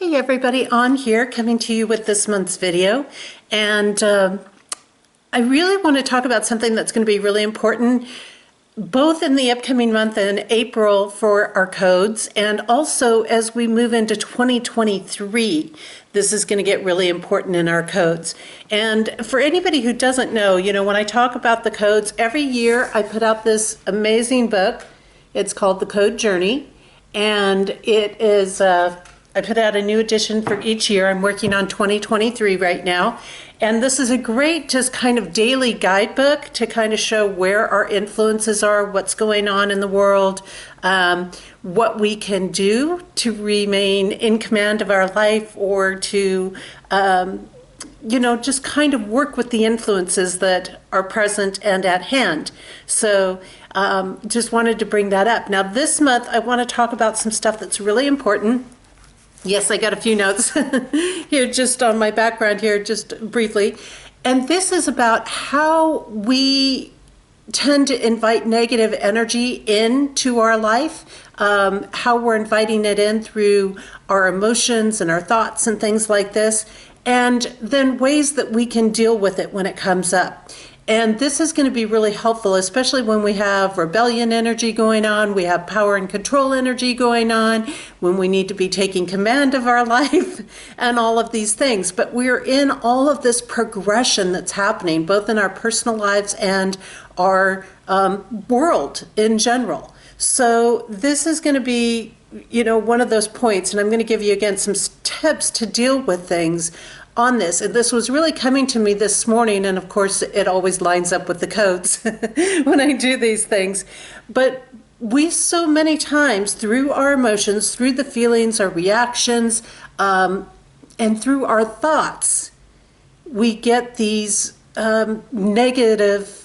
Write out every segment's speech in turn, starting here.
Hey everybody, On here coming to you with this month's video, and I really want to talk about something that's going to be really important both in the upcoming month in April for our codes, and also as we move into 2023, this is going to get really important in our codes. And for anybody who doesn't know, when I talk about the codes, every year I put out this amazing book. It's called The Code Journey, and it is I put out a new edition for each year. I'm working on 2023 right now. And this is a great just kind of daily guidebook to kind of show where our influences are, what's going on in the world, what we can do to remain in command of our life, or to, just kind of work with the influences that are present and at hand. So just wanted to bring that up. Now this month, I want to talk about some stuff that's really important. Yes, I got a few notes here just on my background here, just briefly. And this is about how we tend to invite negative energy into our life, how we're inviting it in through our emotions and our thoughts and things like this, and then ways that we can deal with it when it comes up. And this is going to be really helpful, especially when we have rebellion energy going on, we have power and control energy going on, when we need to be taking command of our life and all of these things. But we're in all of this progression that's happening, both in our personal lives and our world in general. So this is going to be, one of those points, and I'm going to give you again some tips to deal with things on this. And this was really coming to me this morning, and of course it always lines up with the codes when I do these things. But we so many times, through our emotions, through the feelings, our reactions, and through our thoughts, we get these negative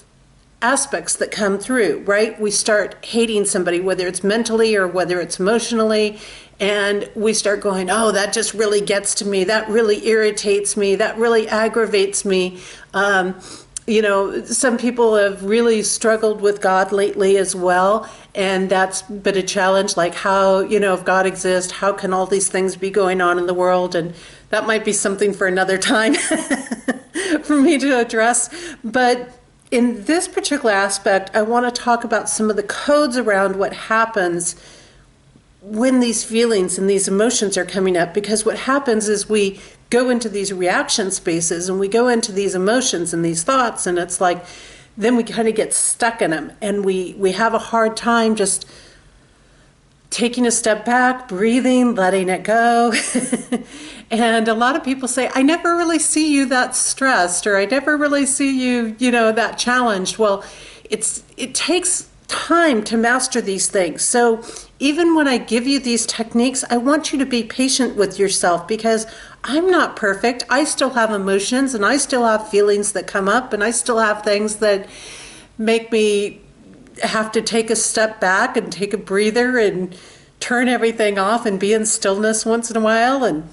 aspects that come through, right? We start hating somebody, whether it's mentally or whether it's emotionally, and we start going, oh, that just really gets to me, that really irritates me, that really aggravates me. Some people have really struggled with God lately as well, and that's been a challenge, like how, if God exists, how can all these things be going on in the world? And that might be something for another time for me to address. But in this particular aspect, I want to talk about some of the codes around what happens when these feelings and these emotions are coming up, because what happens is we go into these reaction spaces and we go into these emotions and these thoughts, and it's like, then we kind of get stuck in them, and we have a hard time just taking a step back, breathing, letting it go. And a lot of people say, I never really see you that stressed, or I never really see you, that challenged. Well, it takes time to master these things. So even when I give you these techniques, I want you to be patient with yourself, because I'm not perfect. I still have emotions, and I still have feelings that come up, and I still have things that make me have to take a step back and take a breather and turn everything off and be in stillness once in a while. And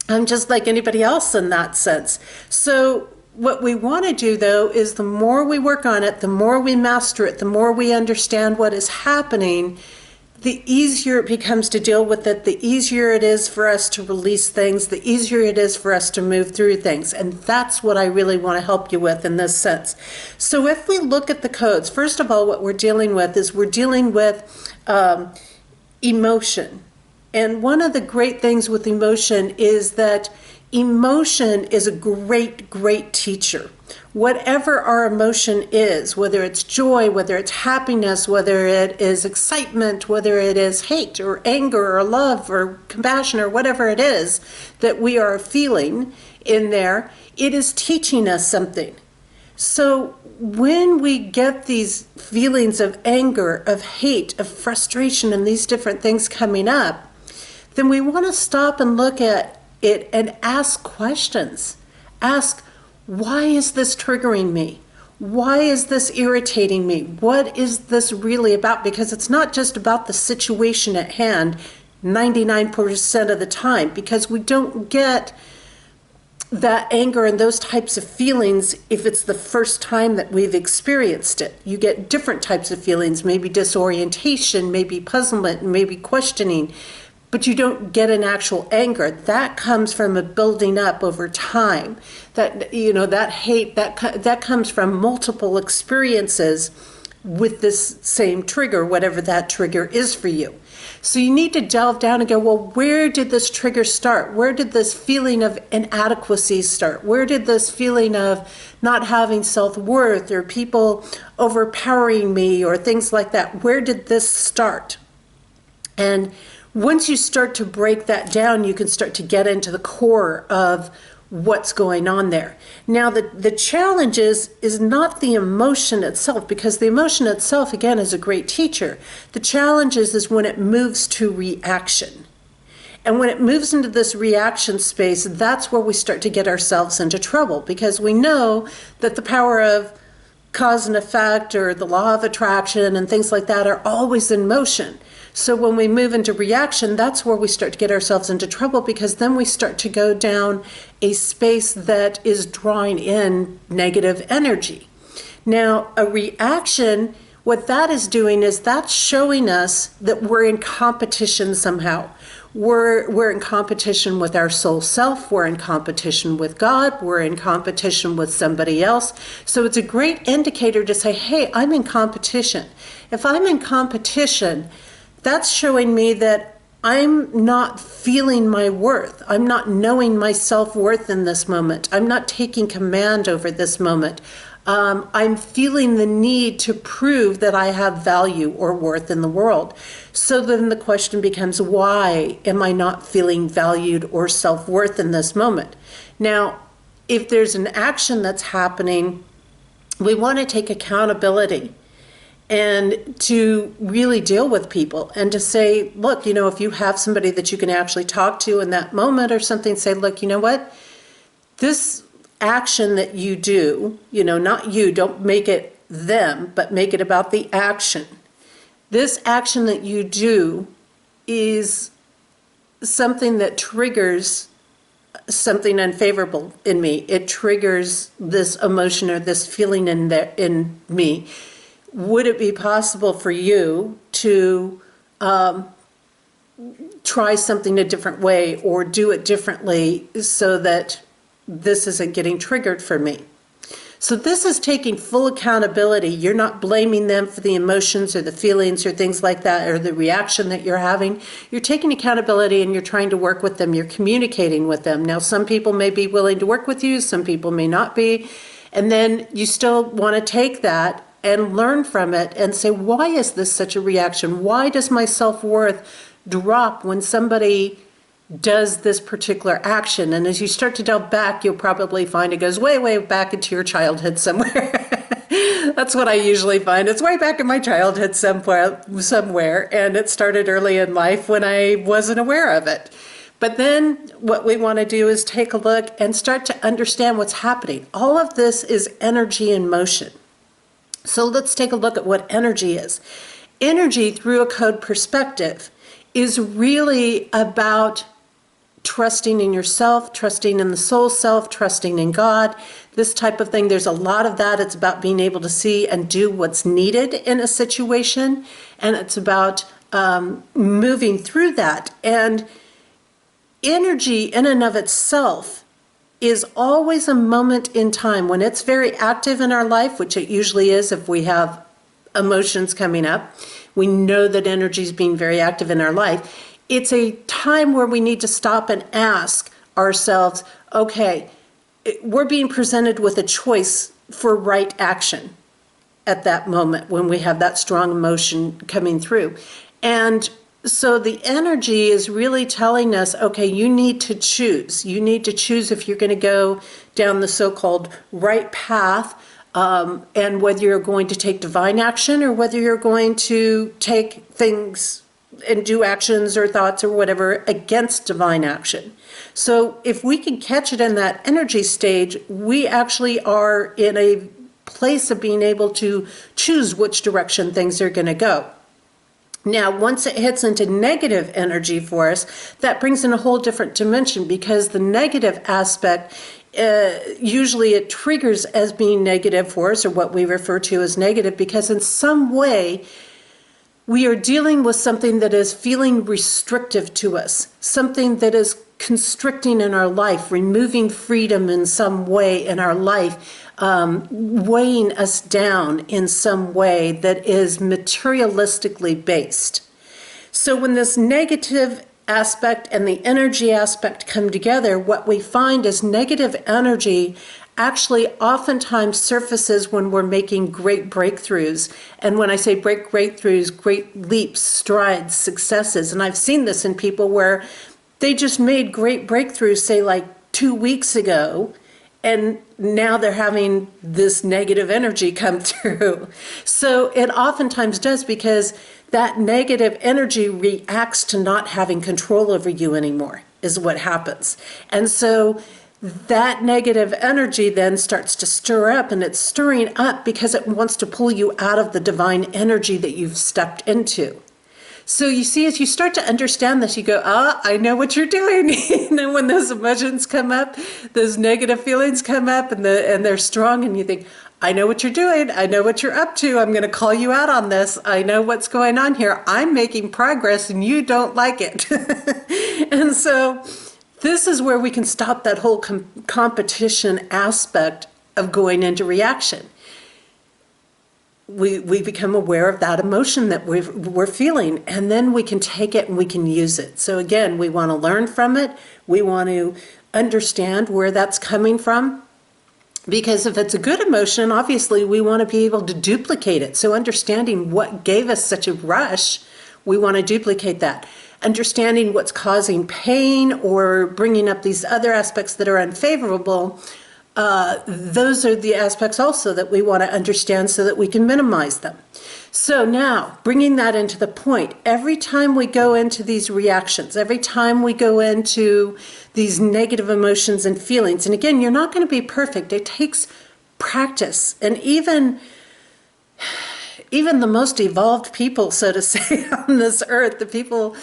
I'm just like anybody else in that sense. So what we want to do, though, is the more we work on it, the more we master it, the more we understand what is happening, the easier it becomes to deal with it, the easier it is for us to release things, the easier it is for us to move through things. And that's what I really want to help you with in this sense. So if we look at the codes, first of all, what we're dealing with is we're dealing with emotion. And one of the great things with emotion is that emotion is a great, great teacher. Whatever our emotion is, whether it's joy, whether it's happiness, whether it is excitement, whether it is hate or anger or love or compassion or whatever it is that we are feeling in there, it is teaching us something. So when we get these feelings of anger, of hate, of frustration, and these different things coming up, then we want to stop and look at it and ask questions. Ask, why is this triggering me? Why is this irritating me? What is this really about? Because it's not just about the situation at hand 99% of the time, because we don't get that anger and those types of feelings if it's the first time that we've experienced it. You get different types of feelings, maybe disorientation, maybe puzzlement, maybe questioning. but you don't get an actual anger. That comes from a building up over time. That, that hate, that comes from multiple experiences with this same trigger, whatever that trigger is for you. So you need to delve down and go, well, where did this trigger start? Where did this feeling of inadequacy start? Where did this feeling of not having self-worth or people overpowering me or things like that? Where did this start? And once you start to break that down, you can start to get into the core of what's going on there. Now, the challenge is not the emotion itself, because the emotion itself, again, is a great teacher. The challenge is when it moves to reaction. And when it moves into this reaction space, that's where we start to get ourselves into trouble, because we know that the power of cause and effect or the law of attraction and things like that are always in motion. So when we move into reaction, that's where we start to get ourselves into trouble, because then we start to go down a space that is drawing in negative energy. Now, a reaction, what that is doing is that's showing us that we're in competition somehow. We're in competition with our soul self, we're in competition with God, we're in competition with somebody else. So it's a great indicator to say, hey, I'm in competition. If I'm in competition, that's showing me that I'm not feeling my worth. I'm not knowing my self-worth in this moment. I'm not taking command over this moment. I'm feeling the need to prove that I have value or worth in the world. So then the question becomes, why am I not feeling valued or self-worth in this moment? Now, if there's an action that's happening, we want to take accountability and to really deal with people and to say, look, if you have somebody that you can actually talk to in that moment or something, say, look, you know what? This action that you do, not you, don't make it them, but make it about the action. This action that you do is something that triggers something unfavorable in me. It triggers this emotion or this feeling in me. Would it be possible for you to try something a different way or do it differently so that this isn't getting triggered for me? So this is taking full accountability. You're not blaming them for the emotions or the feelings or things like that or the reaction that you're having. You're taking accountability and you're trying to work with them. You're communicating with them. Now, some people may be willing to work with you. Some people may not be. And then you still want to take that and learn from it and say, why is this such a reaction? Why does my self-worth drop when somebody does this particular action? And as you start to delve back, you'll probably find it goes way, way back into your childhood somewhere. That's what I usually find. It's way back in my childhood somewhere, and it started early in life when I wasn't aware of it. But then what we want to do is take a look and start to understand what's happening. All of this is energy in motion. So let's take a look at what energy is. Energy, through a code perspective, is really about trusting in yourself, trusting in the soul self, trusting in God, this type of thing. There's a lot of that. It's about being able to see and do what's needed in a situation, and it's about moving through that. And energy in and of itself is always a moment in time when it's very active in our life, which it usually is if we have emotions coming up. We know that energy is being very active in our life. It's a time where we need to stop and ask ourselves, okay, we're being presented with a choice for right action at that moment when we have that strong emotion coming through. And so the energy is really telling us, okay, you need to choose. You need to choose if you're going to go down the so-called right path, and whether you're going to take divine action or whether you're going to take things and do actions or thoughts or whatever against divine action. So if we can catch it in that energy stage, we actually are in a place of being able to choose which direction things are going to go. Now, once it hits into negative energy for us, that brings in a whole different dimension, because the negative aspect, usually it triggers as being negative for us, or what we refer to as negative, because in some way, we are dealing with something that is feeling restrictive to us, something that is constricting in our life, removing freedom in some way in our life, weighing us down in some way that is materialistically based. So when this negative aspect and the energy aspect come together, what we find is negative energy actually oftentimes surfaces when we're making great breakthroughs. And when I say breakthroughs, great leaps, strides, successes. And I've seen this in people where they just made great breakthroughs, say like 2 weeks ago, and now they're having this negative energy come through. So it oftentimes does, because that negative energy reacts to not having control over you anymore, is what happens. And so that negative energy then starts to stir up, and it's stirring up because it wants to pull you out of the divine energy that you've stepped into. So you see, as you start to understand this, you go, I know what you're doing. When those emotions come up, those negative feelings come up, and they're strong, and you think, I know what you're doing. I know what you're up to. I'm going to call you out on this. I know what's going on here. I'm making progress, and you don't like it. And so this is where we can stop that whole competition aspect of going into reaction. We become aware of that emotion that we're feeling, and then we can take it and we can use it. So again, we want to learn from it. We want to understand where that's coming from, because if it's a good emotion, obviously we want to be able to duplicate it. So understanding what gave us such a rush, we want to duplicate that. Understanding what's causing pain or bringing up these other aspects that are unfavorable, those are the aspects also that we want to understand so that we can minimize them. So now, bringing that into the point, every time we go into these reactions, every time we go into these negative emotions and feelings, and again, you're not going to be perfect. It takes practice. And even the most evolved people, so to say, on this earth, the people,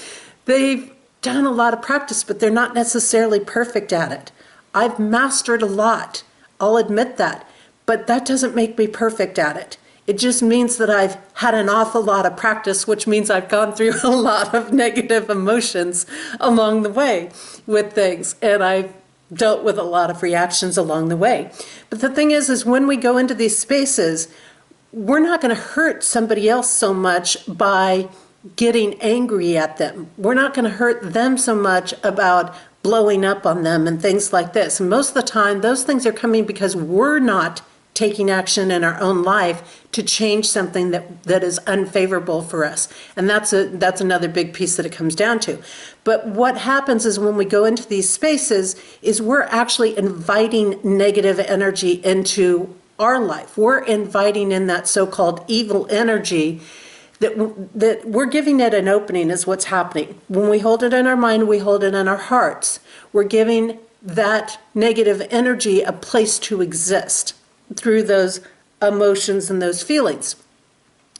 they've done a lot of practice, but they're not necessarily perfect at it. I've mastered a lot, I'll admit that, but that doesn't make me perfect at it. It just means that I've had an awful lot of practice, which means I've gone through a lot of negative emotions along the way with things, and I've dealt with a lot of reactions along the way. But the thing is when we go into these spaces, we're not going to hurt somebody else so much by getting angry at them. We're not going to hurt them so much about blowing up on them and things like this. And most of the time, those things are coming because we're not taking action in our own life to change something that is unfavorable for us. And that's another big piece that it comes down to. But what happens is when we go into these spaces is we're actually inviting negative energy into our life. We're inviting in that so-called evil energy that we're giving it an opening is what's happening. When we hold it in our mind, we hold it in our hearts. We're giving that negative energy a place to exist through those emotions and those feelings.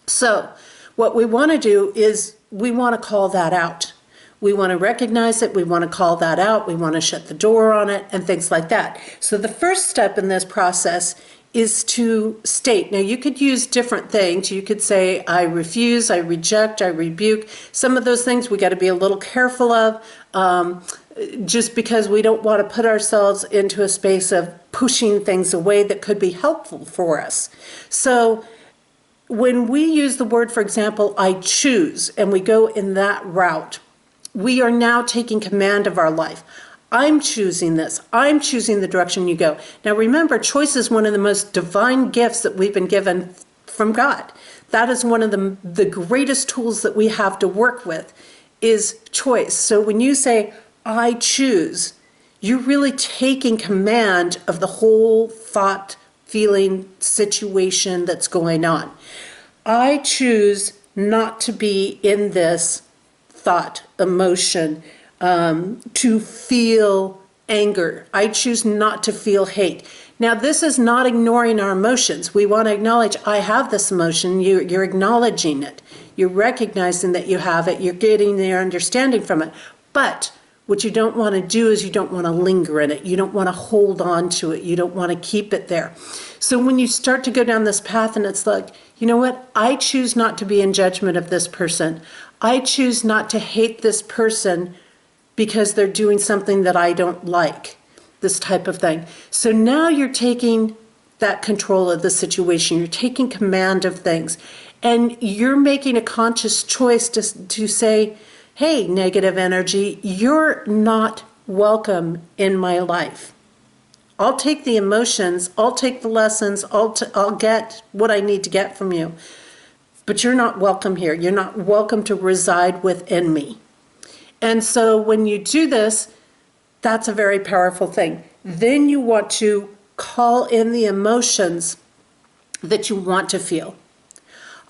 So what we want to do is we want to call that out. We want to recognize it. We want to call that out. We want to shut the door on it and things like that. So the first step in this process is to state. Now, you could use different things. You could say, I refuse, I reject, I rebuke. Some of those things we got to be a little careful of, just because we don't want to put ourselves into a space of pushing things away that could be helpful for us. So when we use the word, for example, I choose, and we go in that route, we are now taking command of our life. I'm choosing this. I'm choosing the direction you go. Now remember, choice is one of the most divine gifts that we've been given from God. That is one of the greatest tools that we have to work with is choice. So when you say, I choose, you're really taking command of the whole thought, feeling, situation that's going on. I choose not to be in this thought, emotion, to feel anger. I choose not to feel hate. Now, this is not ignoring our emotions. We want to acknowledge, I have this emotion. You're acknowledging it. You're recognizing that you have it. You're getting their understanding from it. But what you don't want to do is you don't want to linger in it. You don't want to hold on to it. You don't want to keep it there. So when you start to go down this path and it's like, you know what? I choose not to be in judgment of this person. I choose not to hate this person because they're doing something that I don't like, this type of thing. So now you're taking that control of the situation. You're taking command of things. And you're making a conscious choice to say, hey, negative energy, you're not welcome in my life. I'll take the emotions, I'll take the lessons, I'll get what I need to get from you. But you're not welcome here. You're not welcome to reside within me. And so when you do this, that's a very powerful thing. Then you want to call in the emotions that you want to feel.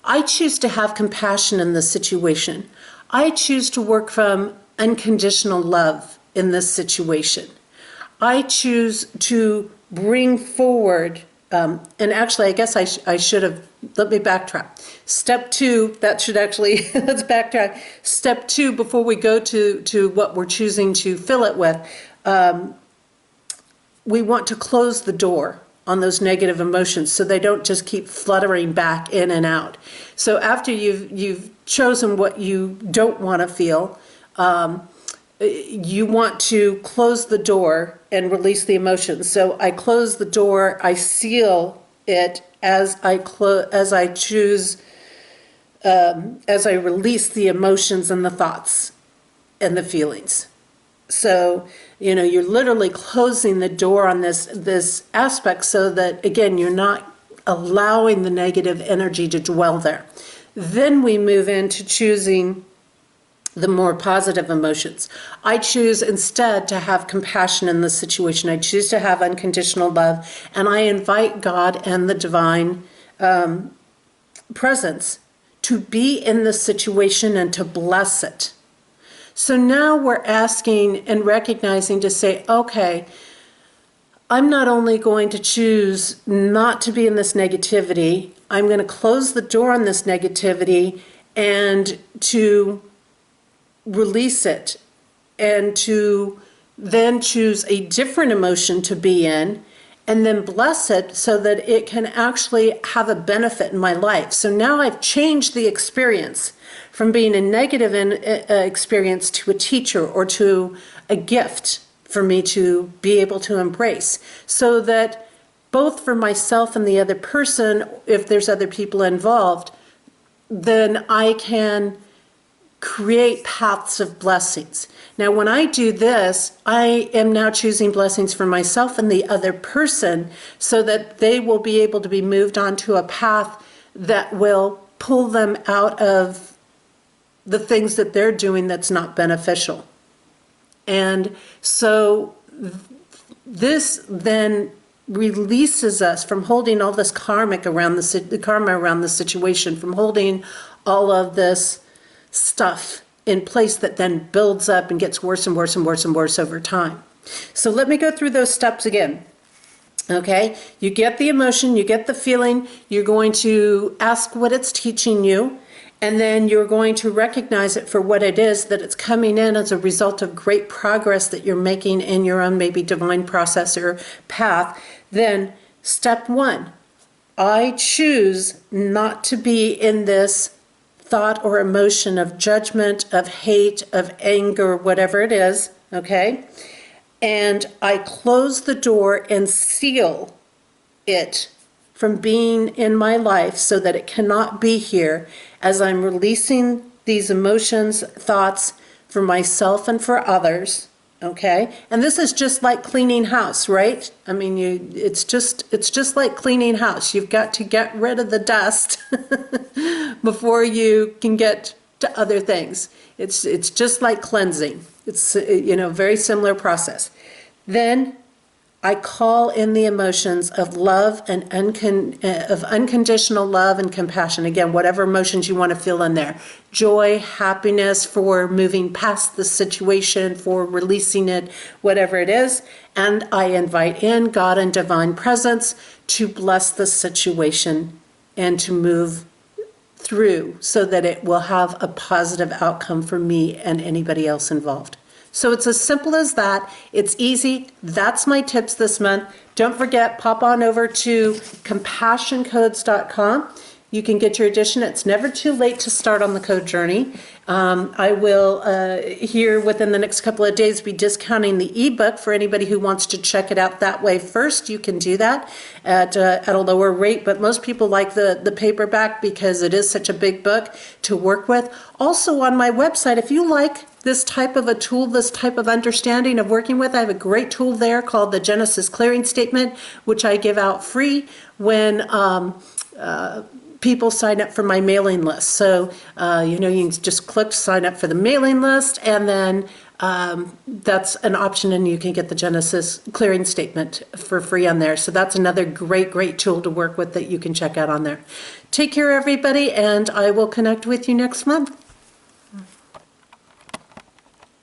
I choose to have compassion in this situation. I choose to work from unconditional love in this situation. I choose to bring forward, and actually, I guess I should have, let me backtrack. Step 2, that should actually, let's backtrack. Step 2, before we go to what we're choosing to fill it with, we want to close the door on those negative emotions so they don't just keep fluttering back in and out. So after you've chosen what you don't want to feel, you want to close the door and release the emotions. So I close the door, I seal it as I choose, as I release the emotions and the thoughts and the feelings. So, you know, you're literally closing the door on this aspect so that, again, you're not allowing the negative energy to dwell there. Then we move into choosing the more positive emotions. I choose instead to have compassion in this situation. I choose to have unconditional love, and I invite God and the divine presence to be in this situation and to bless it. So now we're asking and recognizing to say, okay, I'm not only going to choose not to be in this negativity, I'm going to close the door on this negativity and to release it and to then choose a different emotion to be in and then bless it so that it can actually have a benefit in my life. So now I've changed the experience from being a negative experience to a teacher or to a gift for me to be able to embrace, so that both for myself and the other person, if there's other people involved, then I can create paths of blessings. Now, when I do this, I am now choosing blessings for myself and the other person so that they will be able to be moved onto a path that will pull them out of the things that they're doing that's not beneficial. And so this then releases us from holding all this karma around the situation, from holding all of this stuff in place that then builds up and gets worse and worse and worse and worse over time. So let me go through those steps again. Okay, you get the emotion, you get the feeling, you're going to ask what it's teaching you, and then you're going to recognize it for what it is, that it's coming in as a result of great progress that you're making in your own maybe divine process or path. Then step 1, I choose not to be in this thought or emotion of judgment, of hate, of anger, whatever it is, okay? And I close the door and seal it from being in my life so that it cannot be here as I'm releasing these emotions, thoughts for myself and for others, okay? And this is just like cleaning house, right? I mean, it's just like cleaning house. You've got to get rid of the dust before you can get to other things. It's just like cleansing. It's, very similar process. Then I call in the emotions of love and of unconditional love and compassion. Again, whatever emotions you want to feel in there. Joy, happiness for moving past the situation, for releasing it, whatever it is. And I invite in God and divine presence to bless the situation and to move through so that it will have a positive outcome for me and anybody else involved. So it's as simple as that. It's easy. That's my tips this month. Don't forget, pop on over to compassioncodes.com. you can get your edition. It's never too late to start on the code journey. I will, here within the next couple of days, be discounting the ebook for anybody who wants to check it out that way first. You can do that at a lower rate, but most people like the paperback because it is such a big book to work with. Also on my website, if you like this type of a tool, this type of understanding of working with, I have a great tool there called the Genesis Clearing Statement, which I give out free when people sign up for my mailing list. So, you can just click sign up for the mailing list, and then that's an option, and you can get the Genesis Clearing Statement for free on there. So that's another great tool to work with that you can check out on there. Take care, everybody, and I will connect with you next month.